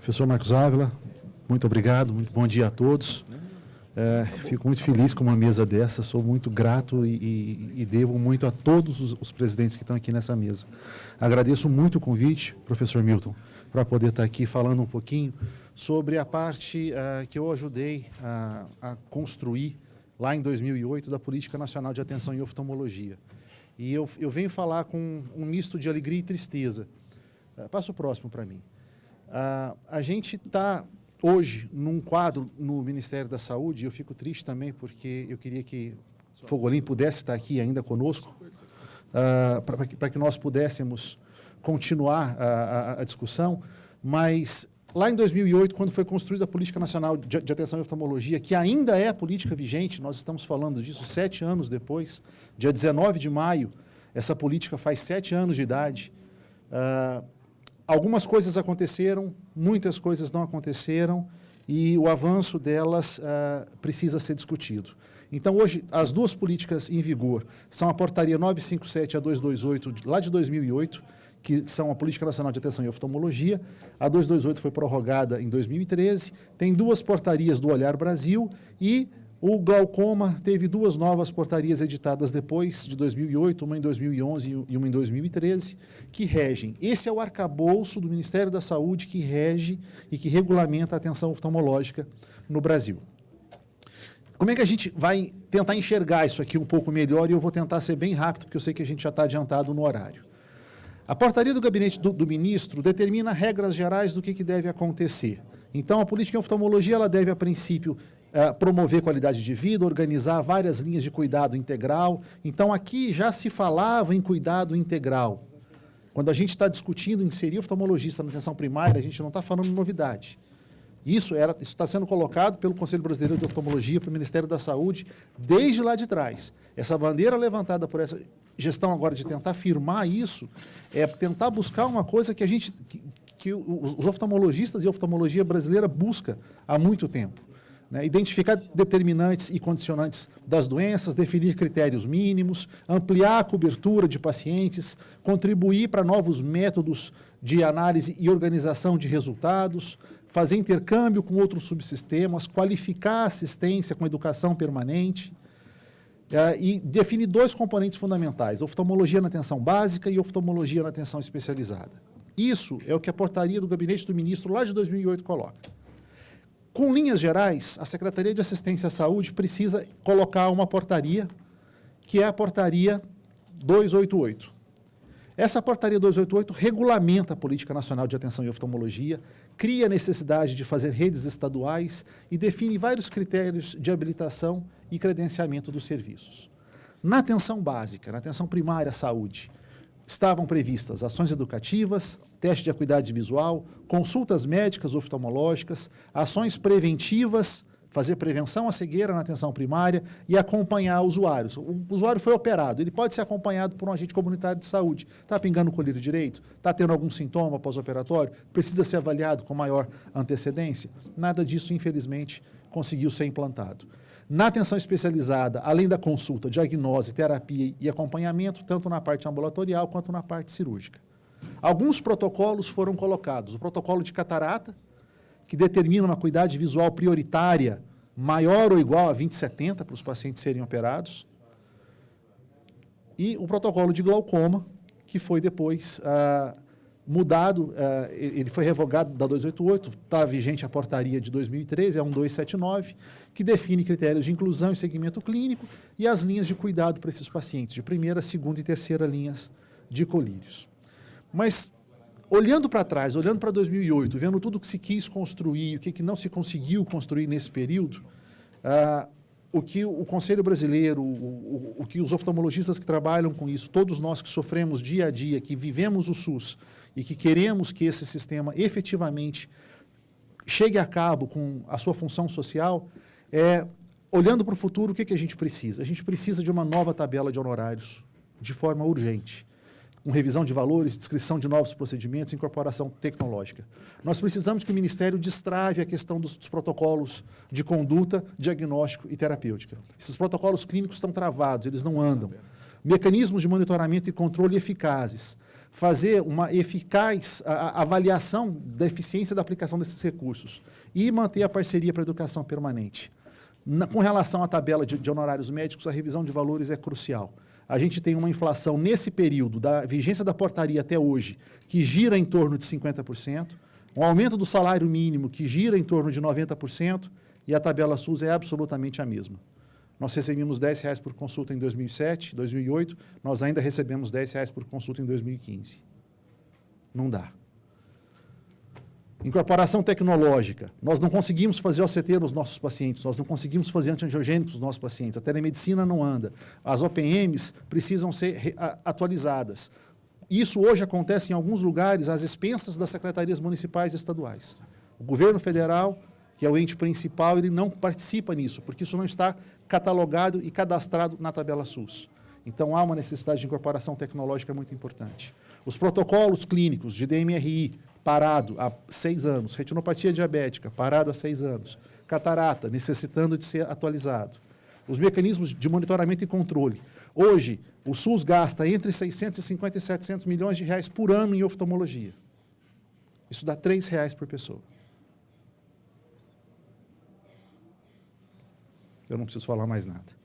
Professor Marcos Ávila, muito obrigado, muito bom dia a todos. Fico muito feliz com uma mesa dessa, sou muito grato e devo muito a todos os presidentes que estão aqui nessa mesa. Agradeço muito o convite, professor Milton, para poder estar aqui falando um pouquinho sobre a parte que eu ajudei a construir lá em 2008 da Política Nacional de Atenção em Oftalmologia. E eu venho falar com um misto de alegria e tristeza. Passa o próximo para mim. A gente está hoje num quadro no Ministério da Saúde, e eu fico triste também porque eu queria que Fogolin pudesse estar aqui ainda conosco, para que nós pudéssemos continuar a discussão, mas lá em 2008, quando foi construída a Política Nacional de Atenção em Oftalmologia, que ainda é a política vigente, nós estamos falando disso 7 anos depois, dia 19 de maio, essa política faz 7 anos de idade. Algumas coisas aconteceram, muitas coisas não aconteceram, e o avanço delas precisa ser discutido. Então, hoje, as duas políticas em vigor são a Portaria 957 e a 228, lá de 2008, que são a Política Nacional de Atenção em Oftalmologia. A 228 foi prorrogada em 2013, tem 2 portarias do Olhar Brasil e o glaucoma teve 2 novas portarias editadas depois de 2008, uma em 2011 e uma em 2013, que regem. Esse é o arcabouço do Ministério da Saúde que rege e que regulamenta a atenção oftalmológica no Brasil. Como é que a gente vai tentar enxergar isso aqui um pouco melhor? E eu vou tentar ser bem rápido, porque eu sei que a gente já está adiantado no horário. A portaria do gabinete do ministro determina regras gerais do que deve acontecer. Então, a política em oftalmologia ela deve, a princípio, promover qualidade de vida, organizar várias linhas de cuidado integral. Então, aqui já se falava em cuidado integral. Quando a gente está discutindo inserir oftalmologista na atenção primária, a gente não está falando novidade. Isso está sendo colocado pelo Conselho Brasileiro de Oftalmologia, pelo Ministério da Saúde, desde lá de trás. Essa bandeira levantada por essa gestão agora de tentar firmar isso, é tentar buscar uma coisa que os oftalmologistas e a oftalmologia brasileira busca há muito tempo. Né? Identificar determinantes e condicionantes das doenças, definir critérios mínimos, ampliar a cobertura de pacientes, contribuir para novos métodos de análise e organização de resultados, fazer intercâmbio com outros subsistemas, qualificar a assistência com educação permanente, e define 2 componentes fundamentais, oftalmologia na atenção básica e oftalmologia na atenção especializada. Isso é o que a portaria do gabinete do ministro lá de 2008 coloca. Com linhas gerais, a Secretaria de Assistência à Saúde precisa colocar uma portaria, que é a portaria 288. Essa portaria 288 regulamenta a Política Nacional de Atenção em Oftalmologia, cria a necessidade de fazer redes estaduais e define vários critérios de habilitação e credenciamento dos serviços. Na atenção básica, na atenção primária à saúde, estavam previstas ações educativas, teste de acuidade visual, consultas médicas oftalmológicas, ações preventivas, fazer prevenção à cegueira na atenção primária e acompanhar usuários. O usuário foi operado, ele pode ser acompanhado por um agente comunitário de saúde. Está pingando o colírio direito? Está tendo algum sintoma pós-operatório? Precisa ser avaliado com maior antecedência? Nada disso, infelizmente, conseguiu ser implantado. Na atenção especializada, além da consulta, diagnose, terapia e acompanhamento, tanto na parte ambulatorial quanto na parte cirúrgica. Alguns protocolos foram colocados. O protocolo de catarata, que determina uma acuidade visual prioritária maior ou igual a 20/70 para os pacientes serem operados. E o protocolo de glaucoma, que foi depois mudado, ele foi revogado da 288, está vigente a portaria de 2013, é 1279, que define critérios de inclusão e segmento clínico e as linhas de cuidado para esses pacientes, de primeira, segunda e terceira linhas de colírios. Mas, olhando para trás, olhando para 2008, vendo tudo que se quis construir, o que não se conseguiu construir nesse período, o que o Conselho Brasileiro, o que os oftalmologistas que trabalham com isso, todos nós que sofremos dia a dia, que vivemos o SUS e que queremos que esse sistema efetivamente chegue a cabo com a sua função social, olhando para o futuro, o que a gente precisa? A gente precisa de uma nova tabela de honorários, de forma urgente, com revisão de valores, descrição de novos procedimentos, incorporação tecnológica. Nós precisamos que o Ministério destrave a questão dos protocolos de conduta, diagnóstico e terapêutica. Esses protocolos clínicos estão travados, eles não andam. mecanismos de monitoramento e controle eficazes, fazer uma eficaz avaliação da eficiência da aplicação desses recursos e manter a parceria para a educação permanente. Com relação à tabela de honorários médicos, a revisão de valores é crucial. A gente tem uma inflação nesse período, da vigência da portaria até hoje, que gira em torno de 50%, um aumento do salário mínimo que gira em torno de 90%, e a tabela SUS é absolutamente a mesma. Nós recebíamos R$10 por consulta em 2007, 2008, nós ainda recebemos R$10 por consulta em 2015. Não dá. Incorporação tecnológica. Nós não conseguimos fazer OCT nos nossos pacientes, nós não conseguimos fazer antiangiogênicos nos nossos pacientes, a telemedicina não anda, as OPMs precisam ser atualizadas. Isso hoje acontece em alguns lugares às expensas das secretarias municipais e estaduais. O governo federal, que é o ente principal, ele não participa nisso, porque isso não está catalogado e cadastrado na tabela SUS. Então, há uma necessidade de incorporação tecnológica muito importante. Os protocolos clínicos de DMRI, parado há 6 anos, retinopatia diabética, parado há 6 anos, catarata, necessitando de ser atualizado. Os mecanismos de monitoramento e controle. Hoje, o SUS gasta entre 650 e 700 milhões de reais por ano em oftalmologia. Isso dá R$3 por pessoa. Eu não preciso falar mais nada.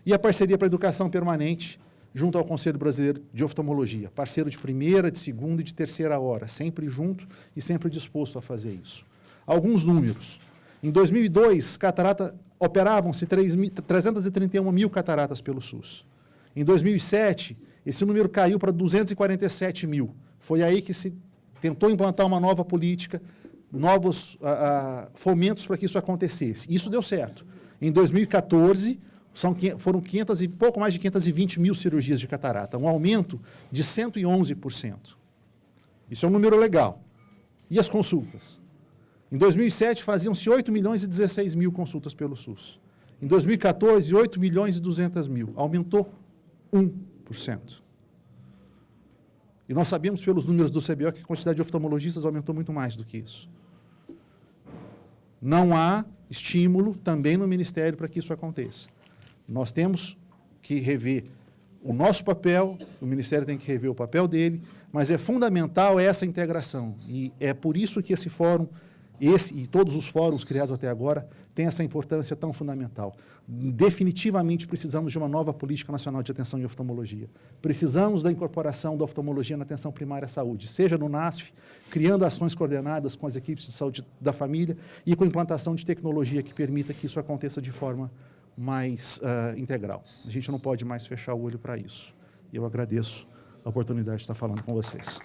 E a parceria para a educação permanente, junto ao Conselho Brasileiro de Oftalmologia, parceiro de primeira, de segunda e de terceira hora, sempre junto e sempre disposto a fazer isso. Alguns números. Em 2002, operavam-se 331 mil cataratas pelo SUS. Em 2007, esse número caiu para 247 mil. Foi aí que se tentou implantar uma nova política, novos fomentos para que isso acontecesse. Isso deu certo. Em 2014, foram pouco mais de 520 mil cirurgias de catarata, um aumento de 111%. Isso é um número legal. E as consultas? Em 2007, faziam-se 8 milhões e 16 mil consultas pelo SUS. Em 2014, 8 milhões e 200 mil. Aumentou 1%. E nós sabemos pelos números do CBO que a quantidade de oftalmologistas aumentou muito mais do que isso. Não há estímulo também no Ministério para que isso aconteça. Nós temos que rever o nosso papel, o Ministério tem que rever o papel dele, mas é fundamental essa integração. E é por isso que esse fórum, esse e todos os fóruns criados até agora, têm essa importância tão fundamental. Definitivamente precisamos de uma nova política nacional de atenção em oftalmologia. Precisamos da incorporação da oftalmologia na atenção primária à saúde, seja no NASF, criando ações coordenadas com as equipes de saúde da família e com a implantação de tecnologia que permita que isso aconteça de forma mais integral. A gente não pode mais fechar o olho para isso. E eu agradeço a oportunidade de estar falando com vocês.